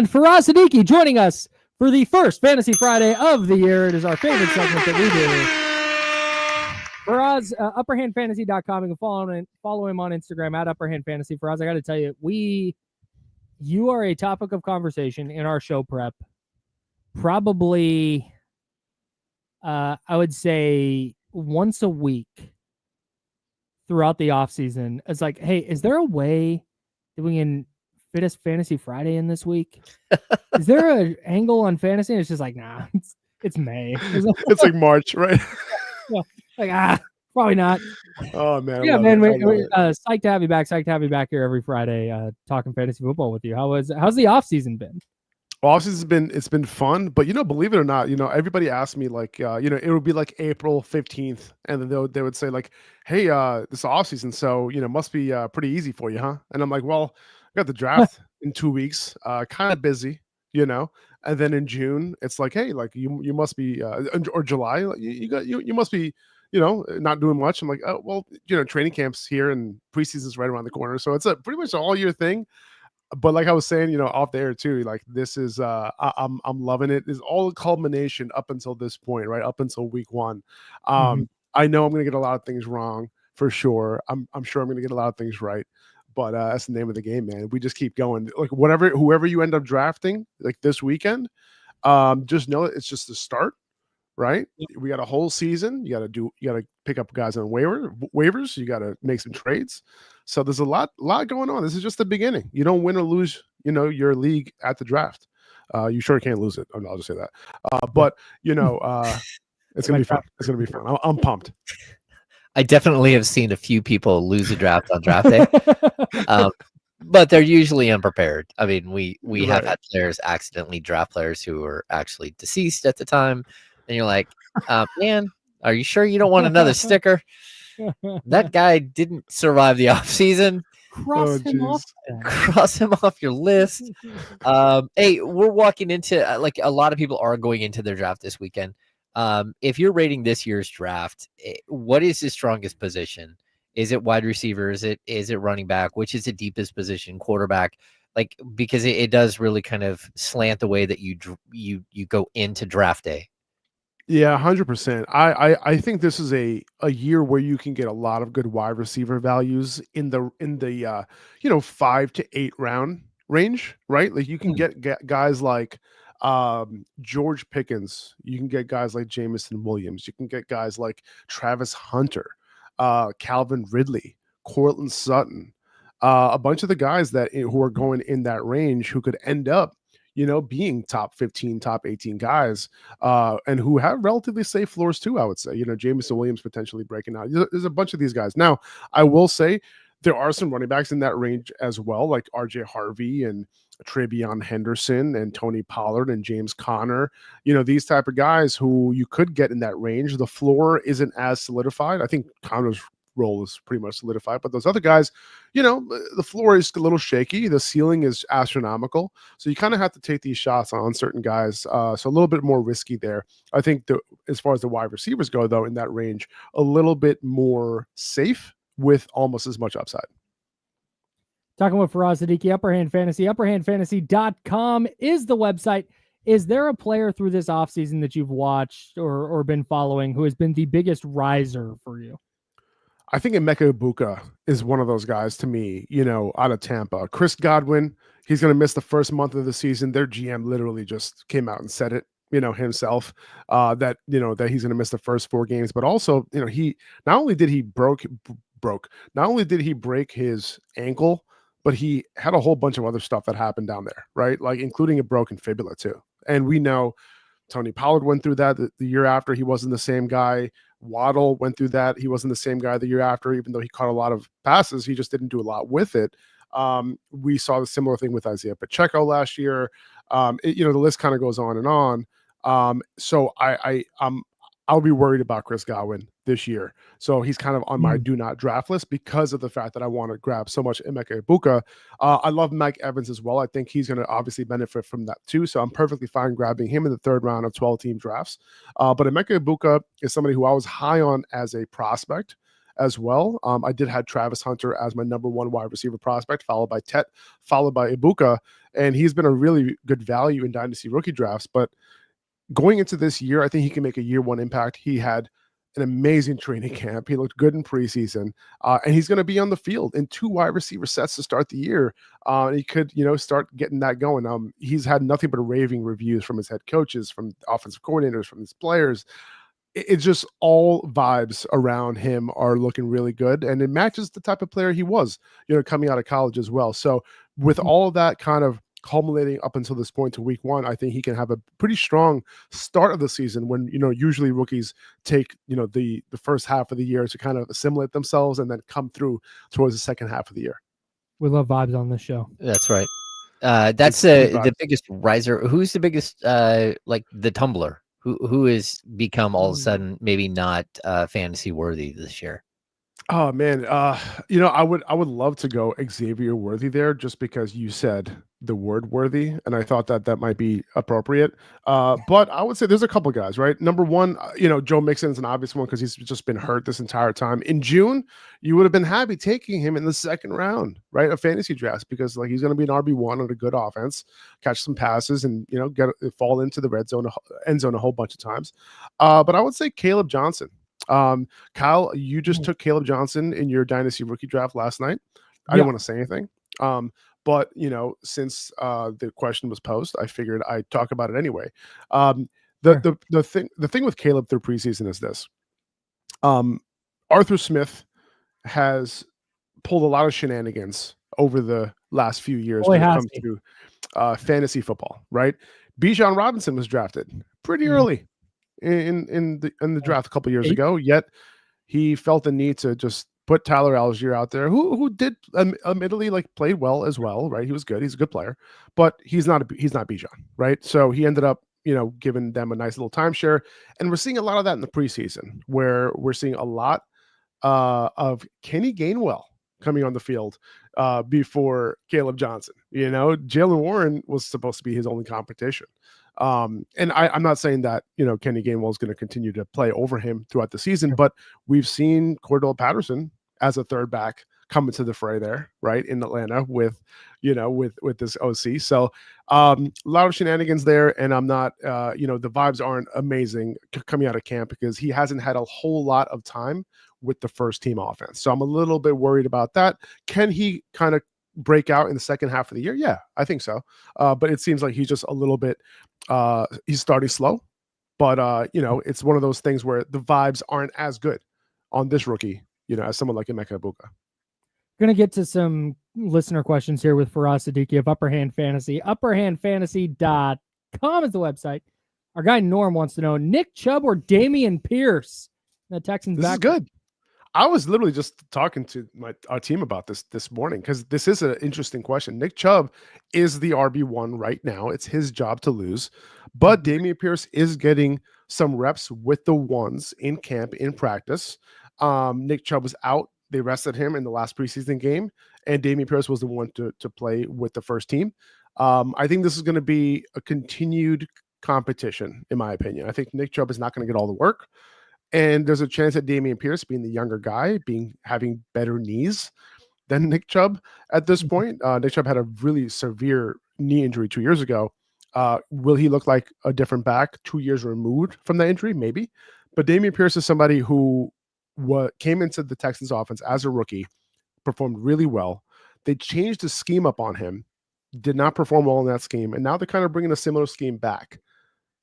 and Faraz Siddiqi joining us for the first Fantasy Friday of the year. It is our favorite segment that we do. Faraz, upperhandfantasy.com. You can follow him on Instagram at upperhandfantasy. Faraz, I got to tell you, you are a topic of conversation in our show prep. Probably, I would say once a week throughout the off season. It's like, hey, is there a way that we can fit us Fantasy Friday in this week? Is there an angle on fantasy? And it's just like, nah, it's May. It's like March, right? Probably not. Oh man, yeah, man. We're psyched to have you back. Psyched to have you back here every Friday, talking fantasy football with you. How's the off season been? It's been fun, but believe it or not, everybody asked me like, it would be like April 15th, and then they would say like, hey, this off season, so must be pretty easy for you, huh? And I'm like, well, I got the draft in 2 weeks, kind of busy, and then in June it's like, hey, like you must be, or July, you must be, not doing much. I'm like, oh well, training camps here and preseason's right around the corner, so it's a pretty much an all year thing. But like I was saying, off the air too, like this is I'm loving it. It's all a culmination up until this point, right? Up until week 1. I know I'm gonna get a lot of things wrong for sure. I'm sure I'm gonna get a lot of things right. But that's the name of the game, man. We just keep going. Like whoever you end up drafting, like this weekend, just know it's just the start, right? We got a whole season. You gotta pick up guys on waivers. You gotta make some trades. So there's a lot going on. This is just the beginning. You don't win or lose, your league at the draft. You sure can't lose it. I'll just say that. But it's gonna be fun. It's gonna be fun. I'm pumped. I definitely have seen a few people lose a draft on draft day, but they're usually unprepared. I mean, we have had players accidentally draft players who were actually deceased at the time, and you're like, man, are you sure you don't want another sticker? That guy didn't survive the off season. Cross him off your list. Hey, we're walking into like a lot of people are going into their draft this weekend. If you're rating this year's draft, what is his strongest position? Is it wide receiver? Is it running back? Which is the deepest position? Quarterback? Like, because it does really kind of slant the way that you go into draft day. Yeah, 100%. I think this is a year where you can get a lot of good wide receiver values in the 5 to 8 round range, right? Like you can get guys like George Pickens, you can get guys like Jameson Williams, you can get guys like Travis Hunter, Calvin Ridley, Courtland Sutton, a bunch of the guys who are going in that range who could end up being top 15, top 18 guys, and who have relatively safe floors too, I would say. Jameson Williams potentially breaking out. There's a bunch of these guys. Now, I will say there are some running backs in that range as well, like RJ Harvey and Travion Henderson and Tony Pollard and James Conner. These type of guys who you could get in that range. The floor isn't as solidified. I think Conner's role is pretty much solidified, but those other guys, the floor is a little shaky. The ceiling is astronomical. So you kind of have to take these shots on certain guys. So a little bit more risky there. I think as far as the wide receivers go, though, in that range, a little bit more safe with almost as much upside. Talking with Faraz Siddiqi, Upperhand Fantasy. Upperhandfantasy.com is the website. Is there a player through this offseason that you've watched or been following who has been the biggest riser for you? I think Emeka Egbuka is one of those guys to me, out of Tampa. Chris Godwin, he's going to miss the first month of the season. Their GM literally just came out and said it, himself, that he's going to miss the first 4 games. But also, he not only did he not only did he break his ankle, but he had a whole bunch of other stuff that happened down there, right? Like including a broken fibula too. And we know Tony Pollard went through that the year after. He wasn't the same guy. Waddle went through that. He wasn't the same guy the year after, even though he caught a lot of passes. He just didn't do a lot with it. We saw the similar thing with Isaiah Pacheco last year. The list kind of goes on and on. So I'll be worried about Chris Godwin this year. So he's kind of on my do not draft list because of the fact that I want to grab so much Emeka Egbuka. I love Mike Evans as well. I think he's going to obviously benefit from that too. So I'm perfectly fine grabbing him in the 3rd round of 12-team drafts. But Emeka Egbuka is somebody who I was high on as a prospect. as well. I did have Travis Hunter as my number one wide receiver prospect, followed by Tet, followed by Ibuka, and he's been a really good value in dynasty rookie drafts. But going into this year, I think he can make a year one impact. He had an amazing training camp. He looked good in preseason, and he's going to be on the field in 2 wide receiver sets to start the year. He could, start getting that going. He's had nothing but raving reviews from his head coaches, from offensive coordinators, from his players. It's just all vibes around him are looking really good, and it matches the type of player he was, coming out of college as well. So with all of that kind of culminating up until this point to week 1, I think he can have a pretty strong start of the season when, usually rookies take, the first half of the year to kind of assimilate themselves and then come through towards the second half of the year. We love vibes on this show. That's right. That's the biggest riser. Who's the biggest, like the tumbler? Who has become all of a sudden maybe not fantasy worthy this year? Oh man, I would love to go Xavier Worthy there, just because you said the word worthy, and I thought that might be appropriate. But I would say there's a couple guys, right? Number one, Joe Mixon is an obvious one because he's just been hurt this entire time. In June, you would have been happy taking him in the second round, right, of fantasy drafts, because like he's going to be an RB1 on a good offense, catch some passes, and fall into the red zone, end zone a whole bunch of times. But I would say Caleb Johnson. Kyle, you just took Caleb Johnson in your dynasty rookie draft last night. I didn't want to say anything. But since the question was posed, I figured I'd talk about it anyway. The thing with Caleb through preseason is this. Arthur Smith has pulled a lot of shenanigans over the last few years when it comes to fantasy football, right? Bijan Robinson was drafted pretty early in the draft a couple years ago, yet he felt the need to just put Tyler Algier out there, who did admittedly played well as well, right? He was good. He's a good player, but he's not Bijan, right? So he ended up, giving them a nice little timeshare, and we're seeing a lot of that in the preseason, where we're seeing a lot of Kenny Gainwell coming on the field before Caleb Johnson. Jalen Warren was supposed to be his only competition. And I'm not saying that, Kenny Gainwell is going to continue to play over him throughout the season, but we've seen Cordell Patterson as a third back come into the fray there, right, in Atlanta with this OC. So a lot of shenanigans there, and I'm not, the vibes aren't amazing coming out of camp because he hasn't had a whole lot of time with the first team offense. So I'm a little bit worried about that. Can he kind of break out in the second half of the year? Yeah, I think so. But it seems like he's just a little bit, he's starting slow, but it's one of those things where the vibes aren't as good on this rookie, as someone like Emeka Egbuka. Going to get to some listener questions here with Faraz Siddiqi of Upperhand Fantasy. Upperhandfantasy.com is the website. Our guy Norm wants to know, Nick Chubb or Dameon Pierce? The Texans this back. Is good. I was literally just talking to our team about this morning, because this is an interesting question. Nick Chubb is the RB1 right now. It's his job to lose. But Dameon Pierce is getting some reps with the ones in camp, in practice. Nick Chubb was out. They rested him in the last preseason game, and Dameon Pierce was the one to play with the first team. I think this is going to be a continued competition, in my opinion. I think Nick Chubb is not going to get all the work. And there's a chance that Dameon Pierce, being the younger guy, having better knees than Nick Chubb at this point. Nick Chubb had a really severe knee injury 2 years ago. Will he look like a different back 2 years removed from the injury? Maybe. But Dameon Pierce is somebody who came into the Texans offense as a rookie, performed really well. They changed the scheme up on him, did not perform well in that scheme, and now they're kind of bringing a similar scheme back.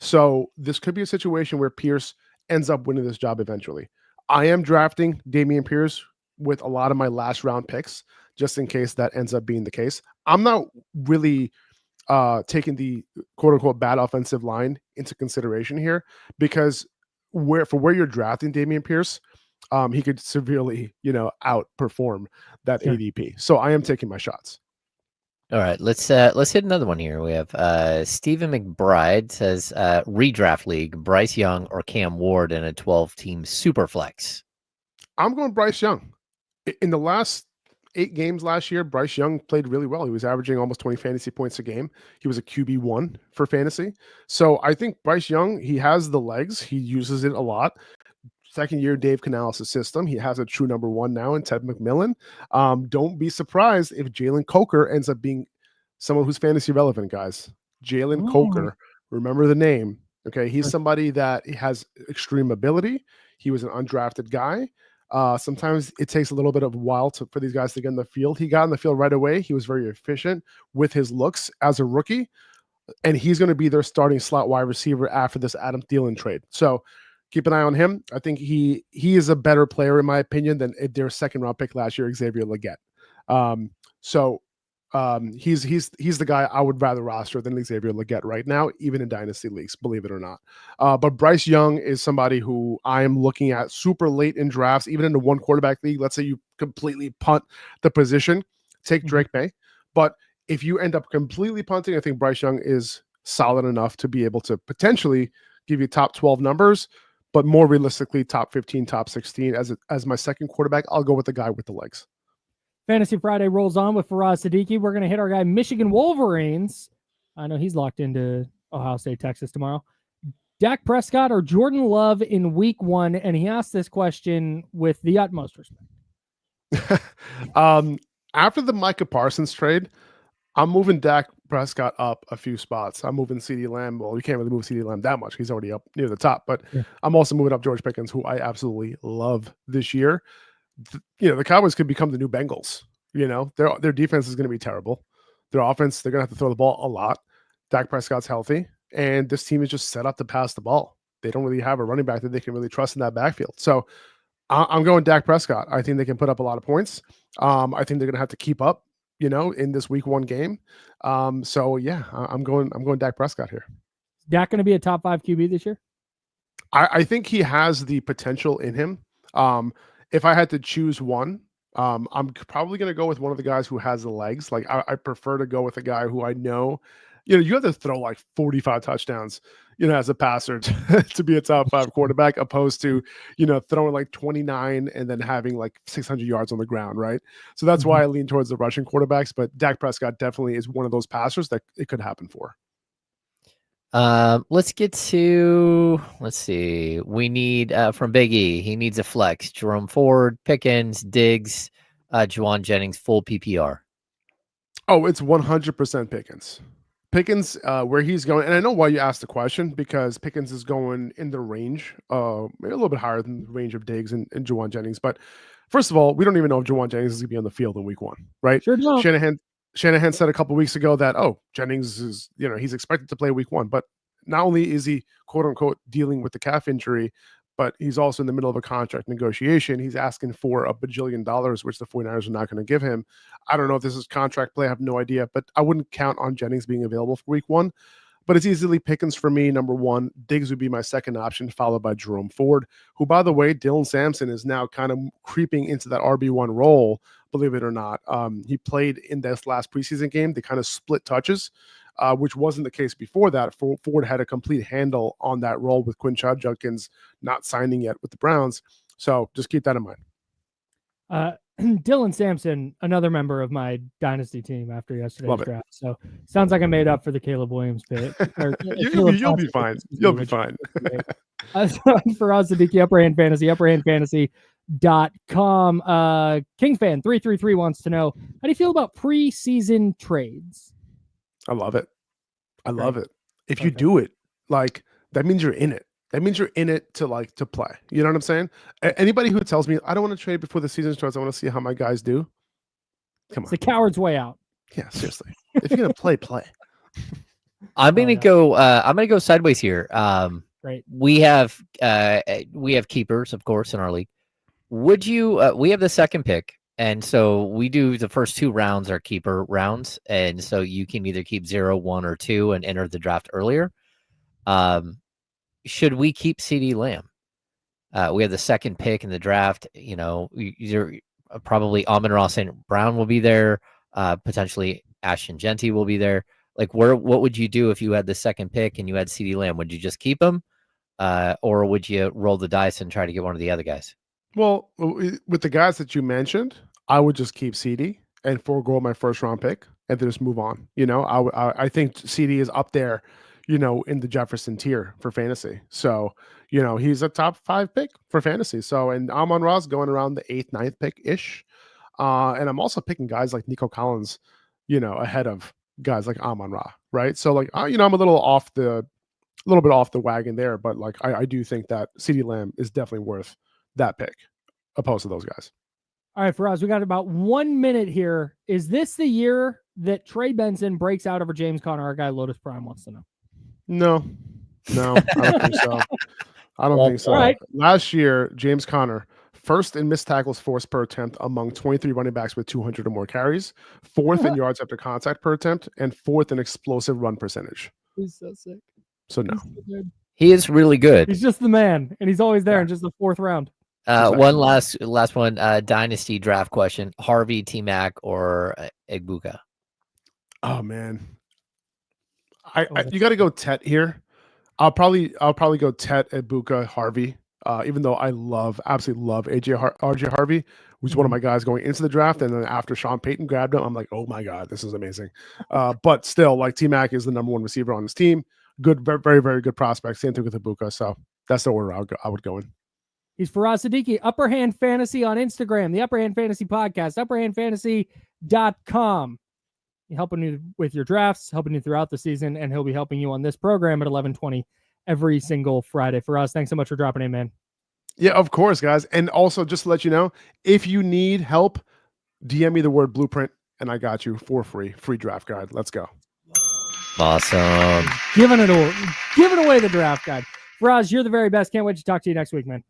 So this could be a situation where Pierce ends up winning this job eventually. I am drafting Dameon Pierce with a lot of my last round picks, just in case that ends up being the case. I'm not really taking the quote unquote bad offensive line into consideration here, because where you're drafting Dameon Pierce, he could severely, outperform that ADP. So I am taking my shots. All right, let's hit another one here. We have Stephen McBride says redraft league, Bryce Young or Cam Ward in a 12-team super flex. I'm going Bryce Young. In the last 8 games last year, Bryce Young played really well. He was averaging almost 20 fantasy points a game. He was a QB1 for fantasy. So I think Bryce Young, he has the legs. He uses it a lot. second year Dave Canales' system. He has a true number one now in Ted McMillan. Don't be surprised if Jalen Coker ends up being someone who's fantasy relevant, guys. Jalen Coker, remember the name. Okay, he's somebody that has extreme ability. He was an undrafted guy. Sometimes it takes a little bit of a while for these guys to get in the field. He got in the field right away. He was very efficient with his looks as a rookie, and he's going to be their starting slot wide receiver after this Adam Thielen trade. So keep an eye on him. I think he is a better player, in my opinion, than their second round pick last year, Xavier Legette. He's the guy I would rather roster than Xavier Legette right now, even in dynasty leagues, believe it or not. But Bryce Young is somebody who I am looking at super late in drafts, even in the one quarterback league. Let's say you completely punt the position, take Drake May. But if you end up completely punting, I think Bryce Young is solid enough to be able to potentially give you top 12 numbers, but more realistically, top 15, top 16. As my second quarterback, I'll go with the guy with the legs. Fantasy Friday rolls on with Faraz Siddiqi. We're going to hit our guy Michigan Wolverines. I know he's locked into Ohio State, Texas tomorrow. Dak Prescott or Jordan Love in week one? And he asked this question with the utmost respect. After the Micah Parsons trade, I'm moving Dak Prescott up a few spots. I'm moving CeeDee Lamb. Well, you can't really move CeeDee Lamb that much. He's already up near the top. But I'm also moving up George Pickens, who I absolutely love this year. The Cowboys could become the new Bengals. Their defense is going to be terrible. Their offense, they're going to have to throw the ball a lot. Dak Prescott's healthy, and this team is just set up to pass the ball. They don't really have a running back that they can really trust in that backfield. So I'm going Dak Prescott. I think they can put up a lot of points. I think they're going to have to keep up, in this week one game. I'm going Dak Prescott here. Is Dak going to be a top 5 QB this year? I think he has the potential in him. If I had to choose one, I'm probably going to go with one of the guys who has the legs. Like I prefer to go with a guy who I know, you have to throw like 45 touchdowns, as a passer to be a top 5 quarterback, opposed to, throwing like 29 and then having like 600 yards on the ground. Right. So that's why I lean towards the rushing quarterbacks, but Dak Prescott definitely is one of those passers that it could happen for. Let's see. We need from Big E. He needs a flex. Jerome Ford, Pickens, Diggs, Juwan Jennings, full PPR. Oh, it's 100% Pickens. Pickens, where he's going, and I know why you asked the question, because Pickens is going in the range, maybe a little bit higher than the range of Diggs and Juwan Jennings. But first of all, we don't even know if Juwan Jennings is going to be on the field in week one, right? Sure don't. Shanahan said a couple of weeks ago that, Jennings is, he's expected to play week one, but not only is he quote unquote dealing with the calf injury, but he's also in the middle of a contract negotiation. He's asking for $1 bajillion, which the 49ers are not going to give him. I don't know if this is contract play. I have no idea, but I wouldn't count on Jennings being available for week one. But it's easily Pickens for me, number one. Diggs would be my second option, followed by Jerome Ford, who, by the way, Dylan Sampson is now kind of creeping into that RB1 role, believe it or not. He played in this last preseason game. They kind of split touches, which wasn't the case before that. Ford had a complete handle on that role with Quinshad Judkins not signing yet with the Browns. So just keep that in mind. Dylan Sampson, another member of my dynasty team after yesterday's draft. So sounds like I made up for the Caleb Williams bit. You'll be fine. You'll be fine. Faraz Siddiqi, upperhandfantasy.com. Kingsfan 333 wants to know, how do you feel about preseason trades? I love it. I love it. If you do it, like, that means you're in it. That means you're in it to play. You know what I'm saying? Anybody who tells me I don't want to trade before the season starts, I want to see how my guys do. Come on. It's the coward's way out. Yeah, seriously. If you're gonna play. I'm gonna go sideways here. Right. We have keepers, of course, in our league. Would you? We have the second pick, and so we do the first 2 rounds are keeper rounds, and so you can either keep 0, 1, or 2 and enter the draft earlier. Should we keep CeeDee Lamb? We have the second pick in the draft. Probably Amon-Ra St. Brown will be there. Potentially Ashton Genty will be there. Like, what would you do if you had the second pick and you had CeeDee Lamb? Would you just keep him? Or would you roll the dice and try to get one of the other guys? Well, with the guys that you mentioned, I would just keep CeeDee and forego my first round pick and then just move on. I think CeeDee is up there, in the Jefferson tier for fantasy. So, he's a top 5 pick for fantasy. So, and Amon-Ra's going around the 8th, 9th pick ish. And I'm also picking guys like Nico Collins, ahead of guys like Amon-Ra, right? So like, I'm a little bit off the wagon there, but like, I do think that CeeDee Lamb is definitely worth that pick opposed to those guys. All right, Faraz, we got about 1 minute here. Is this the year that Trey Benson breaks out over James Conner? Our guy Lotus Prime wants to know. No, I don't think so. I don't think so. All right. Last year, James Conner, first in missed tackles forced per attempt among 23 running backs with 200 or more carries, 4th in yards after contact per attempt, and 4th in explosive run percentage. He's so sick. So no. He is really good. He's just the man, and he's always there in just the 4th round. One last one, dynasty draft question: Harvey, T-Mac, or Egbuka? Oh man, you got to go Tet here. I'll probably go Tet, Egbuka, Harvey. Even though I absolutely love RJ Harvey, who's one of my guys going into the draft, and then after Sean Payton grabbed him, I'm like, oh my god, this is amazing. But still, like T-Mac is the number 1 receiver on his team. Good, very, very, very good prospect. Same thing with Egbuka. So that's the order I would go in. He's Faraz Siddiqi, Upperhand Fantasy on Instagram, the Upperhand Fantasy Podcast, upperhandfantasy.com. He's helping you with your drafts, helping you throughout the season, and he'll be helping you on this program at 11:20 every single Friday. Faraz, thanks so much for dropping in, man. Yeah, of course, guys. And also, just to let you know, if you need help, DM me the word blueprint, and I got you for free draft guide. Let's go. Awesome. Giving away the draft guide. Faraz, you're the very best. Can't wait to talk to you next week, man.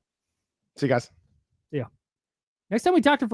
See you guys. Yeah. Next time we talk to